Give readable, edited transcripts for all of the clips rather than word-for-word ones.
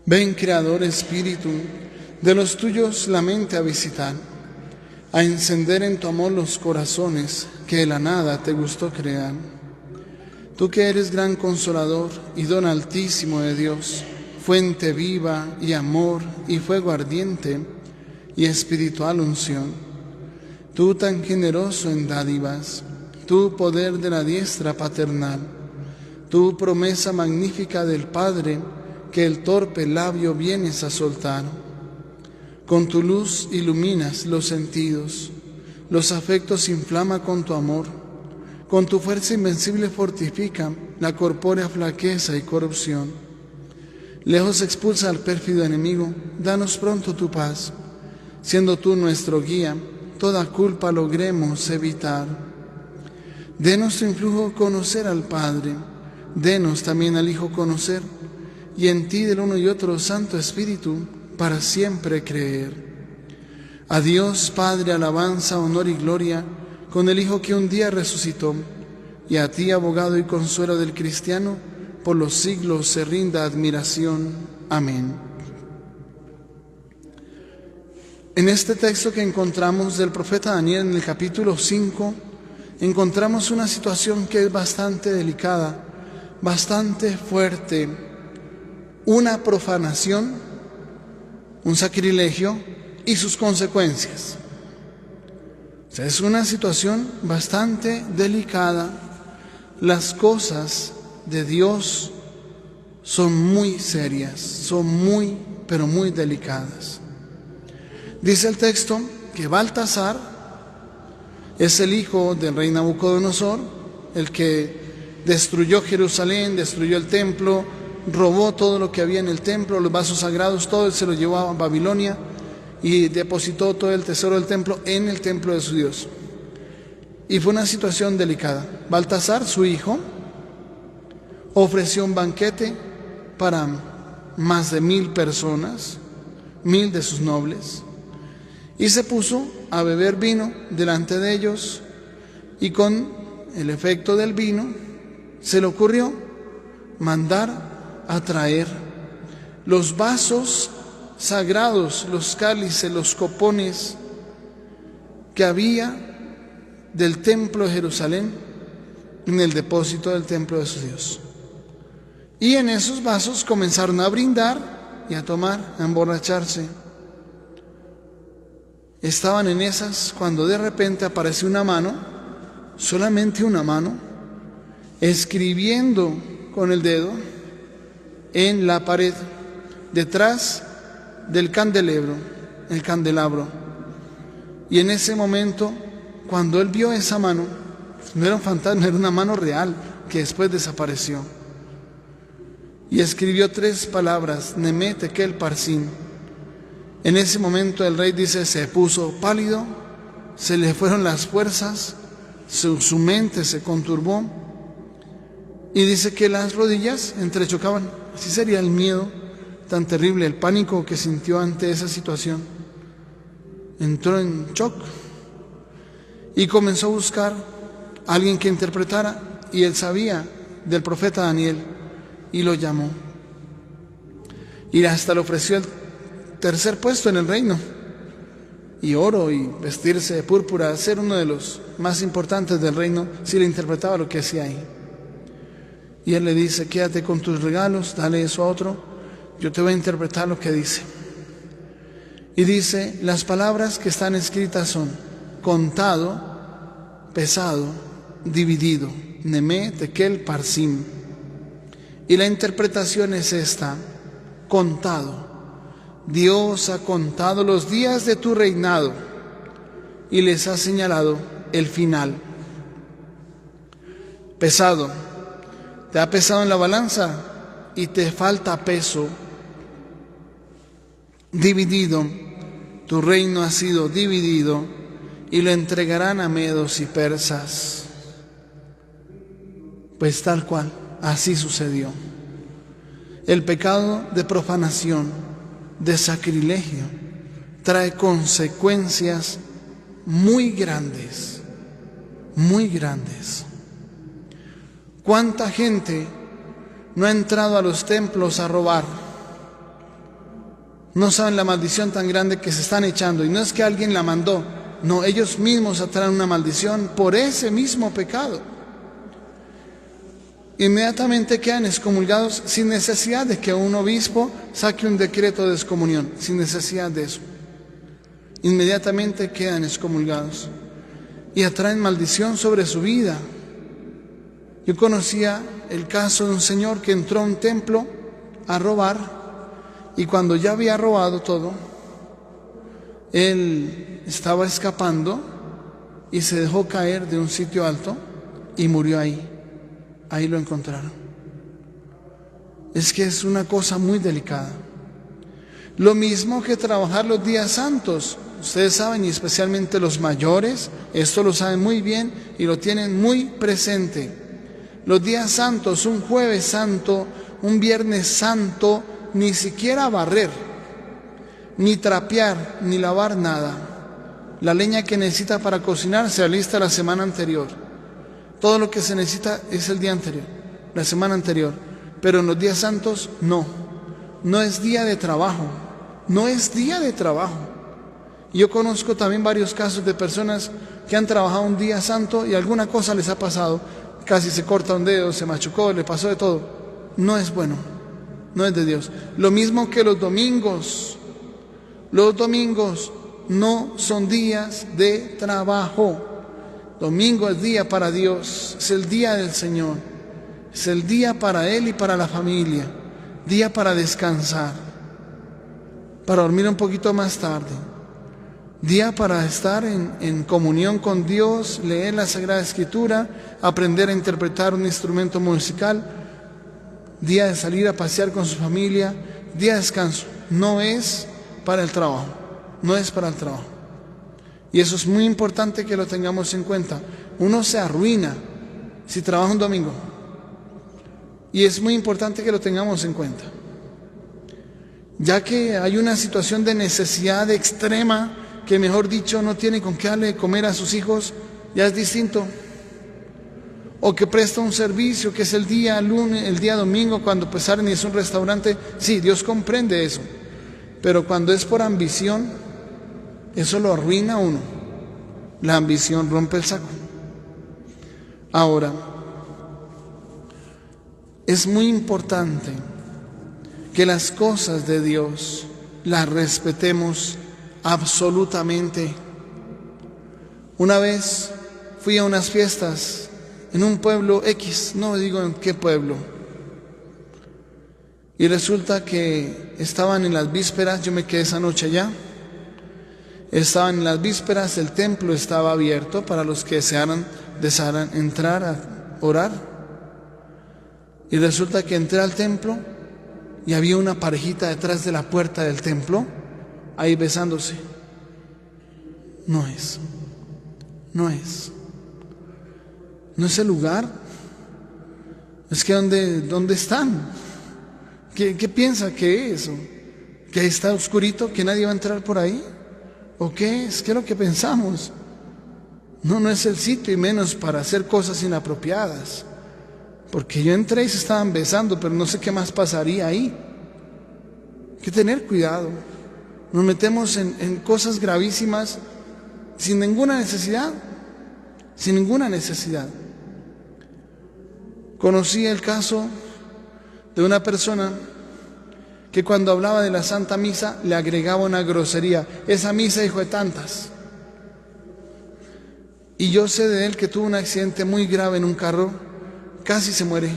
Ven, Creador Espíritu, de los tuyos la mente a visitar, a encender en tu amor los corazones que de la nada te gustó crear. Tú que eres gran consolador y don altísimo de Dios, fuente viva y amor y fuego ardiente y espiritual unción. Tú tan generoso en dádivas, tú poder de la diestra paternal, tú promesa magnífica del Padre que el torpe labio vienes a soltar. Con tu luz iluminas los sentidos, los afectos inflama con tu amor, con tu fuerza invencible fortifica la corpórea flaqueza y corrupción. Lejos expulsa al pérfido enemigo, danos pronto tu paz, siendo tú nuestro guía, toda culpa logremos evitar. Denos tu influjo conocer al Padre, denos también al Hijo conocer, y en ti del uno y otro Santo Espíritu para siempre creer. A Dios Padre alabanza, honor y gloria, con el Hijo que un día resucitó, y a ti, abogado y consuelo del cristiano, por los siglos se rinda admiración. Amén. En este texto que encontramos del profeta Daniel en el capítulo 5, encontramos una situación que es bastante delicada, bastante fuerte, una profanación, un sacrilegio y sus consecuencias. O sea, es una situación bastante delicada. Las cosas de Dios son muy serias, son muy, pero muy delicadas. Dice el texto que Baltasar es el hijo del rey Nabucodonosor, el que destruyó Jerusalén, destruyó el templo, robó todo lo que había en el templo, los vasos sagrados, todo se lo llevó a Babilonia y depositó todo el tesoro del templo en el templo de su Dios. Y fue una situación delicada. Baltasar, su hijo, ofreció un banquete para más de 1000 personas, 1000 de sus nobles, y se puso a beber vino delante de ellos, y con el efecto del vino se le ocurrió mandar a traer los vasos sagrados, los cálices, los copones que había del templo de Jerusalén en el depósito del templo de su Dios. Y en esos vasos comenzaron a brindar y a tomar, a emborracharse. Estaban en esas cuando de repente apareció una mano, solamente una mano, escribiendo con el dedo en la pared, detrás del candelabro, el candelabro. Y en ese momento, cuando él vio esa mano, no era un fantasma, era una mano real que después desapareció. Y escribió 3 palabras, Nemé Tekel Parsin. En ese momento el rey dice, se puso pálido, se le fueron las fuerzas, su mente se conturbó, y dice que las rodillas entrechocaban. Así sería el miedo tan terrible, el pánico que sintió ante esa situación. Entró en shock y comenzó a buscar a alguien que interpretara, y él sabía del profeta Daniel y lo llamó. Y hasta le ofreció el 3er puesto en el reino, y oro y vestirse de púrpura, ser uno de los más importantes del reino si le interpretaba lo que hacía ahí. Y él le dice, quédate con tus regalos, dale eso a otro, yo te voy a interpretar lo que dice. Y dice, las palabras que están escritas son contado, pesado, dividido, Nemé Tekel Parsim. Y la interpretación es esta, contado. Dios ha contado los días de tu reinado y les ha señalado el final. Pesado, te ha pesado en la balanza y te falta peso. Dividido, tu reino ha sido dividido y lo entregarán a medos y persas. Pues tal cual, así sucedió. El pecado de profanación, de sacrilegio, trae consecuencias muy grandes, muy grandes. ¿Cuánta gente no ha entrado a los templos a robar? No saben la maldición tan grande que se están echando. Y no es que alguien la mandó. No, ellos mismos atraen una maldición por ese mismo pecado. Inmediatamente quedan excomulgados sin necesidad de que un obispo saque un decreto de excomunión. Sin necesidad de eso. Inmediatamente quedan excomulgados. Y atraen maldición sobre su vida. Yo conocía el caso de un señor que entró a un templo a robar. Y cuando ya había robado todo, él estaba escapando y se dejó caer de un sitio alto y murió ahí. Ahí lo encontraron. Es que es una cosa muy delicada. Lo mismo que trabajar los días santos. Ustedes saben, y especialmente los mayores, esto lo saben muy bien y lo tienen muy presente. Los días santos, un jueves santo, un viernes santo, ni siquiera barrer, ni trapear, ni lavar nada. La leña que necesita para cocinar se alista la semana anterior. Todo lo que se necesita es el día anterior, la semana anterior. Pero en los días santos, no es día de trabajo, no es día de trabajo. Yo conozco también varios casos de personas que han trabajado un día santo y alguna cosa les ha pasado, casi se corta un dedo, se machucó, le pasó de todo. No es bueno. No es de Dios. Lo mismo que los domingos. Los domingos no son días de trabajo. Domingo es día para Dios. Es el día del Señor. Es el día para Él y para la familia. Día para descansar. Para dormir un poquito más tarde. Día para estar en comunión con Dios, leer la Sagrada Escritura, aprender a interpretar un instrumento musical. Día de salir a pasear con su familia, día de descanso. No es para el trabajo, no es para el trabajo. Y eso es muy importante que lo tengamos en cuenta. Uno se arruina si trabaja un domingo. Y es muy importante que lo tengamos en cuenta. Ya que hay una situación de necesidad extrema, que mejor dicho no tiene con qué darle de comer a sus hijos, ya es distinto. O que presta un servicio, que es el día lunes, el día domingo, cuando pues salen y es un restaurante. Sí, Dios comprende eso. Pero cuando es por ambición, eso lo arruina a uno. La ambición rompe el saco. Ahora, es muy importante que las cosas de Dios las respetemos absolutamente. Una vez fui a unas fiestas en un pueblo X, no digo en qué pueblo. Y resulta que estaban en las vísperas, yo me quedé esa noche allá. Estaban en las vísperas, el templo estaba abierto para los que desearan entrar a orar. Y resulta que entré al templo y había una parejita detrás de la puerta del templo, ahí besándose. No es. No es el lugar. Es que ¿dónde están? ¿Qué piensa que es? ¿Que ahí está oscurito, que nadie va a entrar por ahí? ¿O qué es? ¿Qué es lo que pensamos? No es el sitio, y menos para hacer cosas inapropiadas. Porque yo entré y se estaban besando, pero no sé qué más pasaría ahí. Hay que tener cuidado. Nos metemos en cosas gravísimas sin ninguna necesidad. Sin ninguna necesidad. Conocí el caso de una persona que cuando hablaba de la Santa Misa le agregaba una grosería. Esa misa, hijo de tantas. Y yo sé de él que tuvo un accidente muy grave en un carro, casi se muere.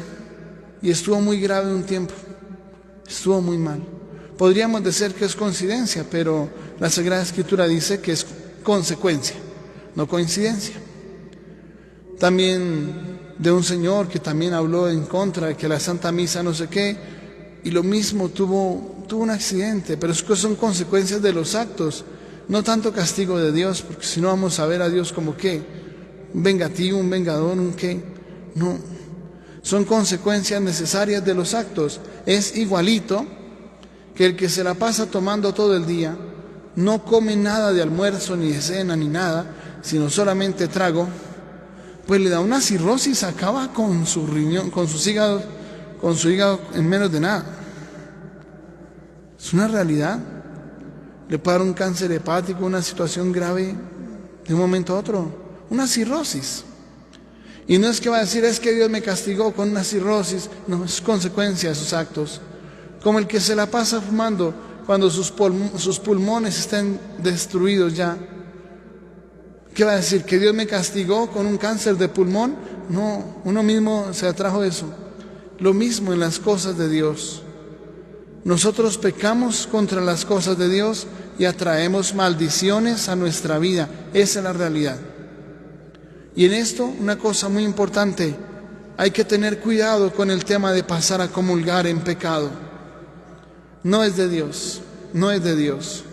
Y estuvo muy grave un tiempo. Estuvo muy mal. Podríamos decir que es coincidencia, pero la Sagrada Escritura dice que es consecuencia, no coincidencia. También de un señor que también habló en contra de que la Santa Misa no sé qué, y lo mismo tuvo un accidente, pero es que son consecuencias de los actos, no tanto castigo de Dios, porque si no vamos a ver a Dios como qué, un vengativo, un vengador, un qué, no, son consecuencias necesarias de los actos. Es igualito que el que se la pasa tomando todo el día, no come nada de almuerzo, ni de cena, ni nada, sino solamente trago, pues le da una cirrosis, acaba con su riñón, con su hígado en menos de nada. Es una realidad. le puede dar un cáncer hepático, una situación grave de un momento a otro, una cirrosis. Y no es que va a decir, es que Dios me castigó con una cirrosis. No, es consecuencia de sus actos. Como el que se la pasa fumando cuando sus pulmones están destruidos ya. ¿Qué va a decir? ¿Que Dios me castigó con un cáncer de pulmón? No, uno mismo se atrajo eso. Lo mismo en las cosas de Dios. Nosotros pecamos contra las cosas de Dios y atraemos maldiciones a nuestra vida. Esa es la realidad. Y en esto, una cosa muy importante, hay que tener cuidado con el tema de pasar a comulgar en pecado. No es de Dios, no es de Dios.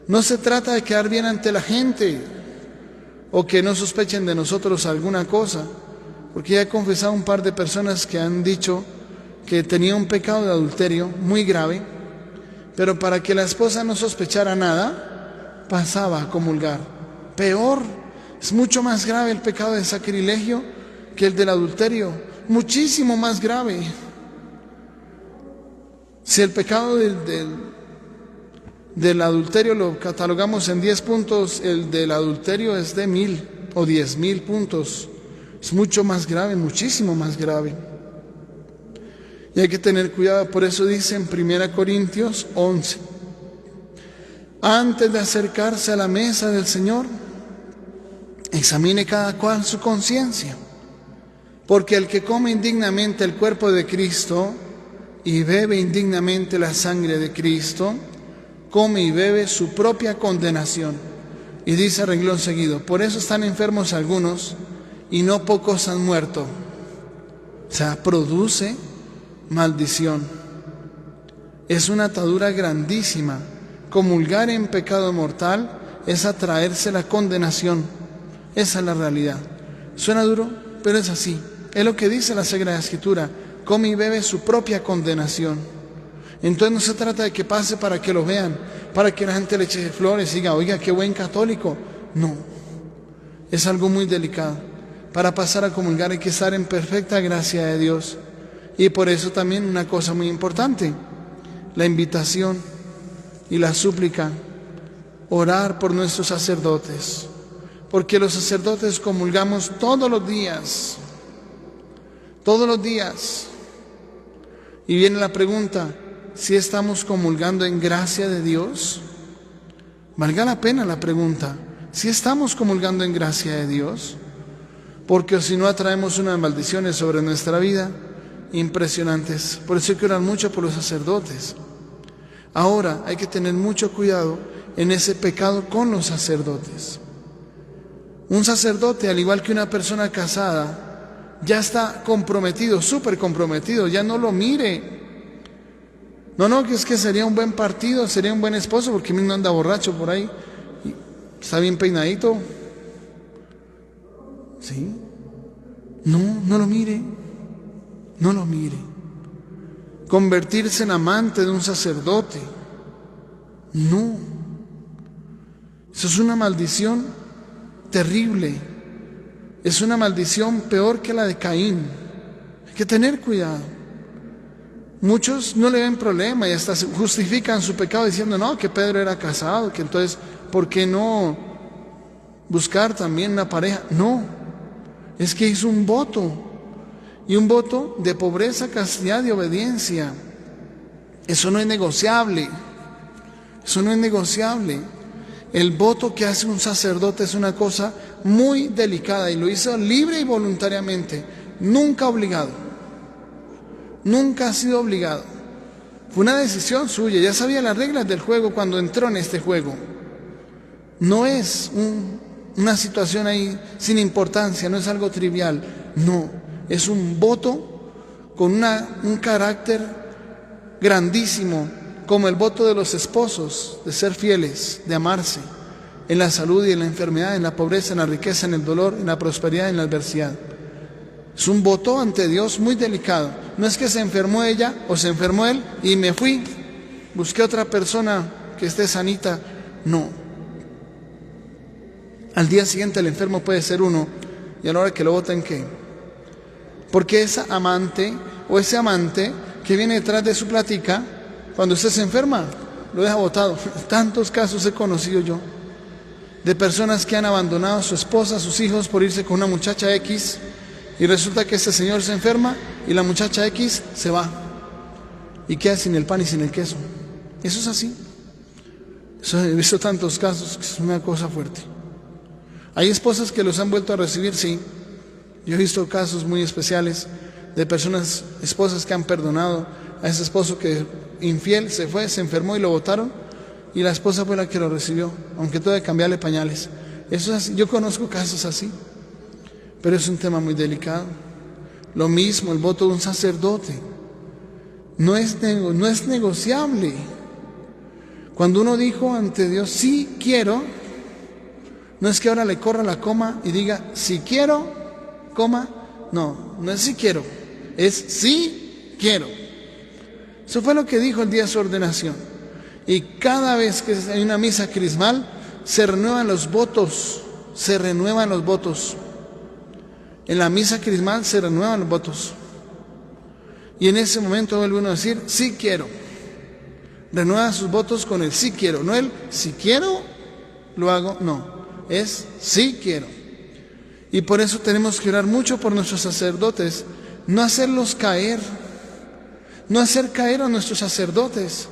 No se trata de quedar bien ante la gente o que no sospechen de nosotros alguna cosa, porque ya he confesado un par de personas que han dicho que tenía un pecado de adulterio muy grave, pero para que la esposa no sospechara nada, pasaba a comulgar. Peor, es mucho más grave el pecado de sacrilegio que el del adulterio, muchísimo más grave. Si el pecado del adulterio lo catalogamos en 10 puntos, el del adulterio es de 1000 o 10.000 puntos. Es mucho más grave, muchísimo más grave. Y hay que tener cuidado, por eso dice en 1 Corintios 11, antes de acercarse a la mesa del Señor, examine cada cual su conciencia, porque el que come indignamente el cuerpo de Cristo y bebe indignamente la sangre de Cristo, come y bebe su propia condenación. Y dice a renglón seguido, por eso están enfermos algunos y no pocos han muerto. O sea, produce maldición. Es una atadura grandísima. Comulgar en pecado mortal es atraerse la condenación. Esa es la realidad. Suena duro, pero es así. Es lo que dice la Sagrada Escritura. Come y bebe su propia condenación. Entonces no se trata de que pase para que lo vean, para que la gente le eche flores y diga, oiga, qué buen católico. No, es algo muy delicado. Para pasar a comulgar hay que estar en perfecta gracia de Dios. Y por eso también una cosa muy importante, la invitación y la súplica, orar por nuestros sacerdotes, porque los sacerdotes comulgamos todos los días. Y viene la pregunta, si estamos comulgando en gracia de Dios. Valga la pena la pregunta, si estamos comulgando en gracia de Dios, porque si no atraemos unas maldiciones sobre nuestra vida impresionantes. Por eso hay que orar mucho por los sacerdotes. Ahora hay que tener mucho cuidado en ese pecado con los sacerdotes. Un sacerdote, al igual que una persona casada, ya está comprometido, súper comprometido, ya no lo mire. No, que es que sería un buen partido, sería un buen esposo, porque no anda borracho por ahí, está bien peinadito. ¿Sí? No lo mire, no lo mire. Convertirse en amante de un sacerdote, no. Eso es una maldición terrible, es una maldición peor que la de Caín. Hay que tener cuidado. Muchos no le ven problema y hasta justifican su pecado diciendo, no, que Pedro era casado, que entonces, ¿por qué no buscar también una pareja? No, es que hizo un voto, y un voto de pobreza, castidad y obediencia. Eso no es negociable, eso no es negociable. El voto que hace un sacerdote es una cosa muy delicada y lo hizo libre y voluntariamente, nunca obligado. Nunca ha sido obligado. Fue una decisión suya. Ya sabía las reglas del juego cuando entró en este juego. No es una situación ahí sin importancia, no es algo trivial. No, es un voto con un carácter grandísimo, como el voto de los esposos, de ser fieles, de amarse, en la salud y en la enfermedad, en la pobreza, en la riqueza, en el dolor, en la prosperidad, en la adversidad. Es un voto ante Dios muy delicado. No es que se enfermó ella o se enfermó él y me fui, busqué otra persona que esté sanita. No. Al día siguiente el enfermo puede ser uno y a la hora que lo voten, ¿qué? Porque esa amante o ese amante que viene detrás de su plática, cuando usted se enferma, lo deja botado. Tantos casos he conocido yo de personas que han abandonado a su esposa, a sus hijos por irse con una muchacha X, y resulta que este señor se enferma y la muchacha X se va y queda sin el pan y sin el queso. Eso es así. He visto tantos casos que es una cosa fuerte. Hay esposas que los han vuelto a recibir, sí. Yo he visto casos muy especiales de personas, esposas que han perdonado a ese esposo que infiel se fue, se enfermó y lo botaron, y la esposa fue la que lo recibió, aunque tuvo que cambiarle pañales. Eso es así. Yo conozco casos así, pero es un tema muy delicado. Lo mismo el voto de un sacerdote no es negociable. Cuando uno dijo ante Dios, sí quiero, no es que ahora le corra la coma y diga, si quiero, coma. No, no es si quiero, es sí quiero. Eso fue lo que dijo el día de su ordenación. Y cada vez que hay una misa crismal, se renuevan los votos, se renuevan los votos. En la misa crismal se renuevan los votos. Y en ese momento vuelve uno a decir, sí quiero. Renueva sus votos con el sí quiero, no el si quiero, lo hago, no, es sí quiero. Y por eso tenemos que orar mucho por nuestros sacerdotes, no hacerlos caer, no hacer caer a nuestros sacerdotes,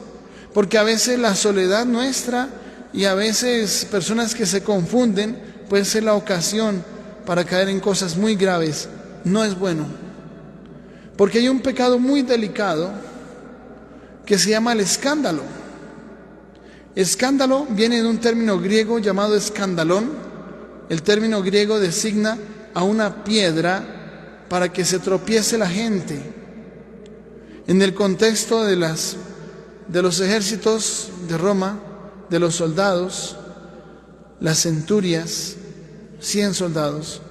porque a veces la soledad nuestra y a veces personas que se confunden puede ser la ocasión para caer en cosas muy graves. No es bueno, porque hay un pecado muy delicado que se llama el escándalo. Escándalo viene de un término griego llamado escandalón. El término griego designa a una piedra para que se tropiece la gente. En el contexto de los ejércitos de Roma, de los soldados, las centurias, 100 soldados,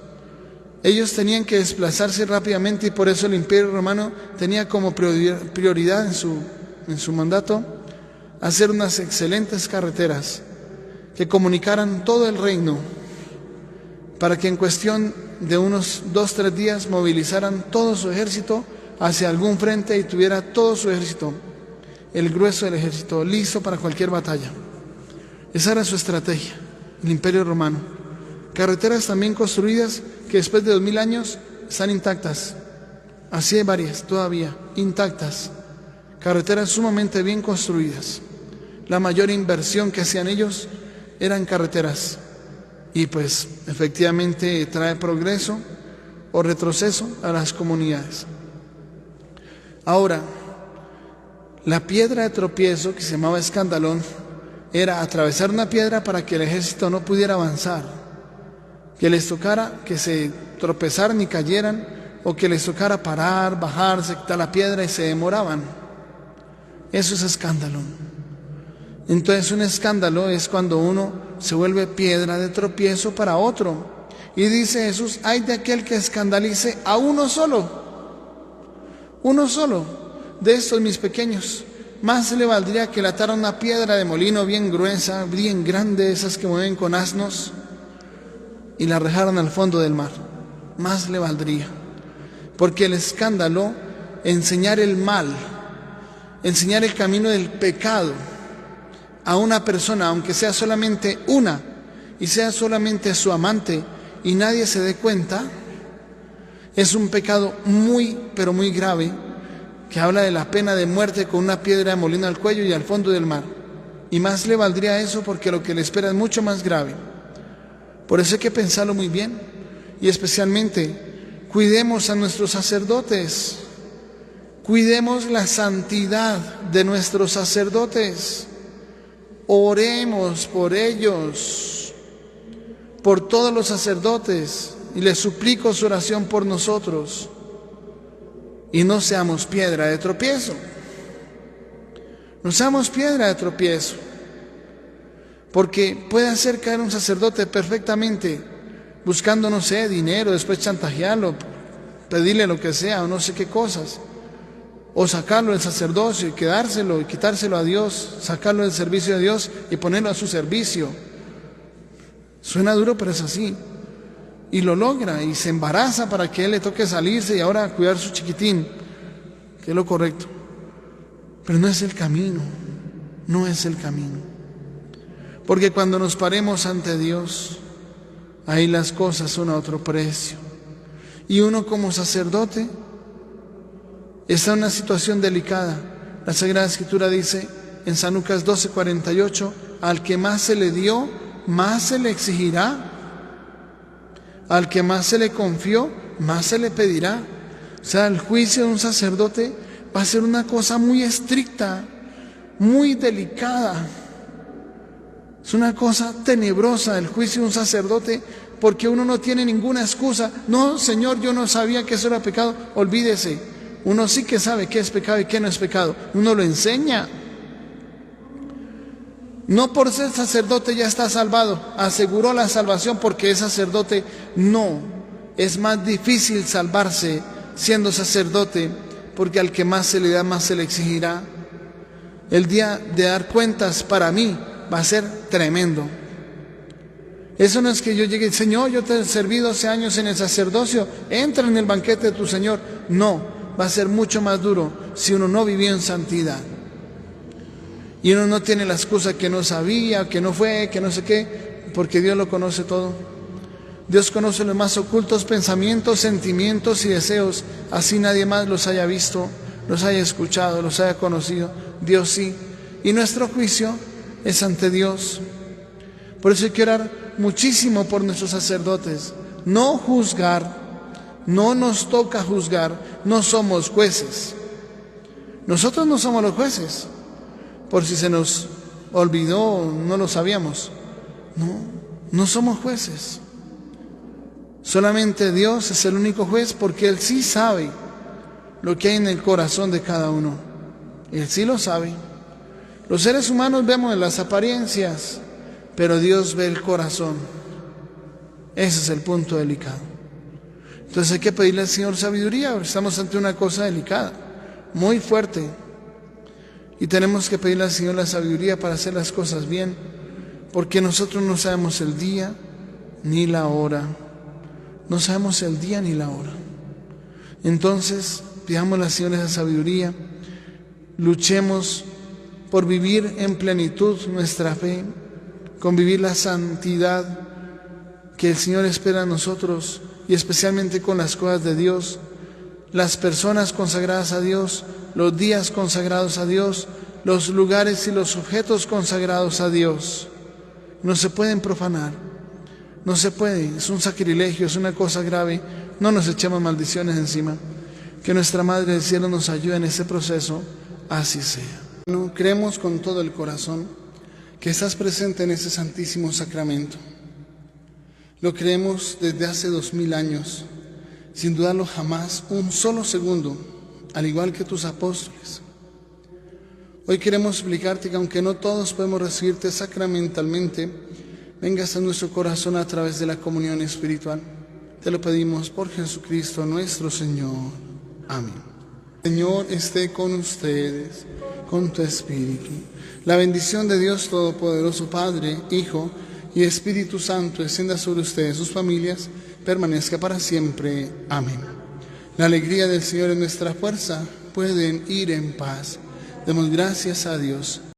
ellos tenían que desplazarse rápidamente, y por eso el Imperio Romano tenía como prioridad en su mandato hacer unas excelentes carreteras que comunicaran todo el reino, para que en cuestión de unos 2-3 días movilizaran todo su ejército hacia algún frente y tuviera todo su ejército, el grueso del ejército, listo para cualquier batalla. Esa era su estrategia, el Imperio Romano. Carreteras también construidas que después de 2000 años están intactas. Así hay varias todavía intactas. Carreteras sumamente bien construidas. La mayor inversión que hacían ellos eran carreteras. Y pues efectivamente trae progreso o retroceso a las comunidades. Ahora, la piedra de tropiezo, que se llamaba escandalón, era atravesar una piedra para que el ejército no pudiera avanzar, que les tocara que se tropezaran y cayeran, o que les tocara parar, bajarse, quitar la piedra, y se demoraban. Eso es escándalo. Entonces un escándalo es cuando uno se vuelve piedra de tropiezo para otro. Y dice Jesús, ay de aquel que escandalice a uno solo de estos mis pequeños. Más le valdría que le atara una piedra de molino bien gruesa, bien grande, esas que mueven con asnos, y la arrojaran al fondo del mar. Más le valdría. Porque el escándalo, enseñar el mal, enseñar el camino del pecado a una persona, aunque sea solamente una, y sea solamente su amante, y nadie se dé cuenta, es un pecado muy, pero muy grave, que habla de la pena de muerte con una piedra de molino al cuello y al fondo del mar. Y más le valdría eso, porque lo que le espera es mucho más grave. Por eso hay que pensarlo muy bien, y especialmente cuidemos a nuestros sacerdotes, cuidemos la santidad de nuestros sacerdotes, oremos por ellos, por todos los sacerdotes, y les suplico su oración por nosotros, y no seamos piedra de tropiezo, no seamos piedra de tropiezo, porque puede hacer caer un sacerdote perfectamente, buscando, no sé, dinero, después chantajearlo, pedirle lo que sea, o no sé qué cosas, o sacarlo del sacerdocio y quedárselo y quitárselo a Dios, sacarlo del servicio de Dios y ponerlo a su servicio. Suena duro, pero es así. Y lo logra y se embaraza para que él le toque salirse y ahora cuidar su chiquitín, que es lo correcto. Pero no es el camino. no es el camino. Porque cuando nos paremos ante Dios, ahí las cosas son a otro precio. Y uno como sacerdote está en una situación delicada. La Sagrada Escritura dice en San Lucas 12:48, al que más se le dio, más se le exigirá. Al que más se le confió, más se le pedirá. O sea, el juicio de un sacerdote va a ser una cosa muy estricta, muy delicada. Es una cosa tenebrosa el juicio de un sacerdote, porque uno no tiene ninguna excusa. No, Señor, yo no sabía que eso era pecado. Olvídese. Uno sí que sabe qué es pecado y qué no es pecado. Uno lo enseña. No por ser sacerdote ya está salvado. Aseguró la salvación porque es sacerdote. No. Es más difícil salvarse siendo sacerdote, porque al que más se le da, más se le exigirá. El día de dar cuentas para mí va a ser tremendo. Eso no es que yo llegue, Señor, yo te he servido 12 años en el sacerdocio, entra en el banquete de tu Señor. No, va a ser mucho más duro si uno no vivió en santidad. Y uno no tiene la excusa que no sabía, que no fue, que no sé qué, porque Dios lo conoce todo. Dios conoce los más ocultos pensamientos, sentimientos y deseos, así nadie más los haya visto, los haya escuchado, los haya conocido. Dios sí. Y nuestro juicio es ante Dios. Por eso hay que orar muchísimo por nuestros sacerdotes. No juzgar, no nos toca juzgar, no somos jueces. Nosotros no somos los jueces. Por si se nos olvidó, no lo sabíamos. No somos jueces. Solamente Dios es el único juez, porque Él sí sabe lo que hay en el corazón de cada uno. Él sí lo sabe. Los seres humanos vemos las apariencias, pero Dios ve el corazón. Ese es el punto delicado. Entonces hay que pedirle al Señor sabiduría. Estamos ante una cosa delicada, muy fuerte. Y tenemos que pedirle al Señor la sabiduría para hacer las cosas bien, porque nosotros no sabemos el día ni la hora. No sabemos el día ni la hora. Entonces, pidámosle al Señor esa sabiduría. Luchemos por vivir en plenitud nuestra fe, con vivir la santidad que el Señor espera de nosotros, y especialmente con las cosas de Dios, las personas consagradas a Dios, los días consagrados a Dios, los lugares y los objetos consagrados a Dios. No se pueden profanar, no se puede, es un sacrilegio, es una cosa grave. No nos echemos maldiciones encima. Que nuestra Madre del Cielo nos ayude en ese proceso, así sea. Creemos con todo el corazón que estás presente en ese santísimo sacramento. Lo creemos desde hace 2000 años, sin dudarlo jamás, un solo segundo, al igual que tus apóstoles. Hoy queremos explicarte que aunque no todos podemos recibirte sacramentalmente, vengas a nuestro corazón a través de la comunión espiritual. Te lo pedimos por Jesucristo nuestro Señor. Amén. Señor esté con ustedes, con tu espíritu. La bendición de Dios Todopoderoso, Padre, Hijo y Espíritu Santo, descienda sobre ustedes, sus familias, permanezca para siempre. Amén. La alegría del Señor es nuestra fuerza. Pueden ir en paz. Demos gracias a Dios.